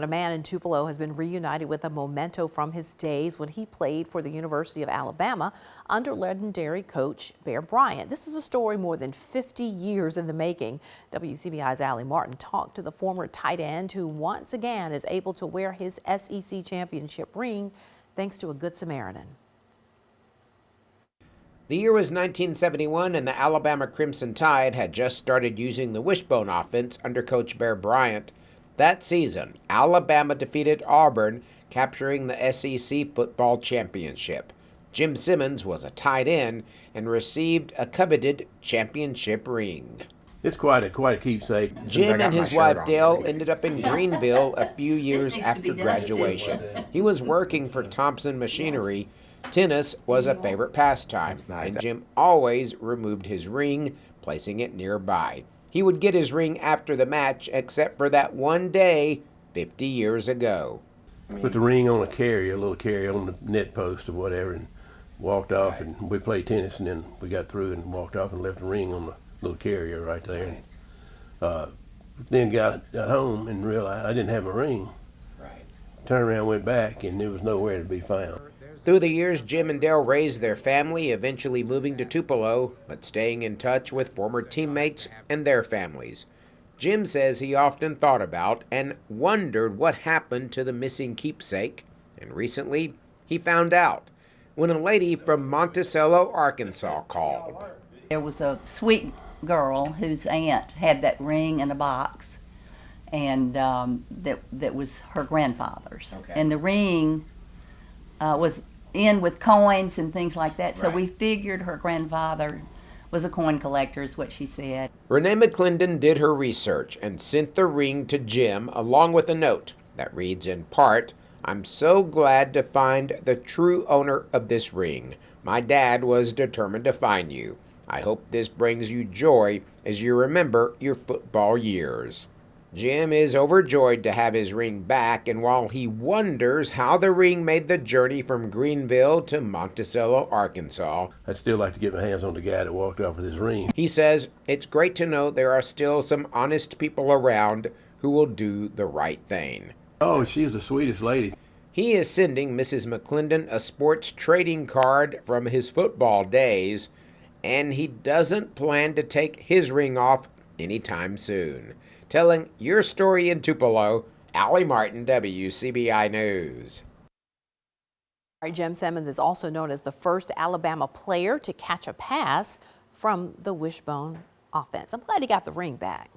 A man in Tupelo has been reunited with a memento from his days when he played for the University of Alabama under legendary coach Bear Bryant. This is a story more than 50 years in the making. WCBI's Allie Martin talked to the former tight end who once again is able to wear his SEC championship ring thanks to a Good Samaritan. The year was 1971, and the Alabama Crimson Tide had just started using the wishbone offense under Coach Bear Bryant. That season, Alabama defeated Auburn, capturing the SEC football championship. Jim Simmons was a tight end and received a coveted championship ring. It's quite a keepsake. Jim and his wife Dale ended up in Greenville a few years after graduation. He was working for Thompson Machinery. Tennis was a favorite pastime, and Jim always removed his ring, placing it nearby. He would get his ring after the match, except for that one day 50 years ago. Put the ring on a carrier, a little carrier on the net post or whatever, and walked off, and we played tennis, and then we got through and walked off and left the ring on the little carrier right there. And, then got home and realized I didn't have my ring. Turned around, went back, and it was nowhere to be found. Through the years, Jim and Dale raised their family, eventually moving to Tupelo, but staying in touch with former teammates and their families. Jim says he often thought about and wondered what happened to the missing keepsake, and recently he found out when a lady from Monticello, Arkansas called. There was a sweet girl whose aunt had that ring in a box, and that was her grandfather's. Okay. And the ring was in with coins and things like that. So we figured her grandfather was a coin collector, is what she said. Renee McClendon did her research and sent the ring to Jim along with a note that reads in part, "I'm so glad to find the true owner of this ring. My dad was determined to find you. I hope this brings you joy as you remember your football years." Jim is overjoyed to have his ring back, and while he wonders how the ring made the journey from Greenville to Monticello, Arkansas, I'd still like to get my hands on the guy that walked off with his ring. He says it's great to know there are still some honest people around who will do the right thing. Oh, she's the sweetest lady. He is sending Mrs. McClendon a sports trading card from his football days, and he doesn't plan to take his ring off anytime soon. Telling your story in Tupelo, Allie Martin, WCBI News. All right, Jim Simmons is also known as the first Alabama player to catch a pass from the wishbone offense. I'm glad he got the ring back.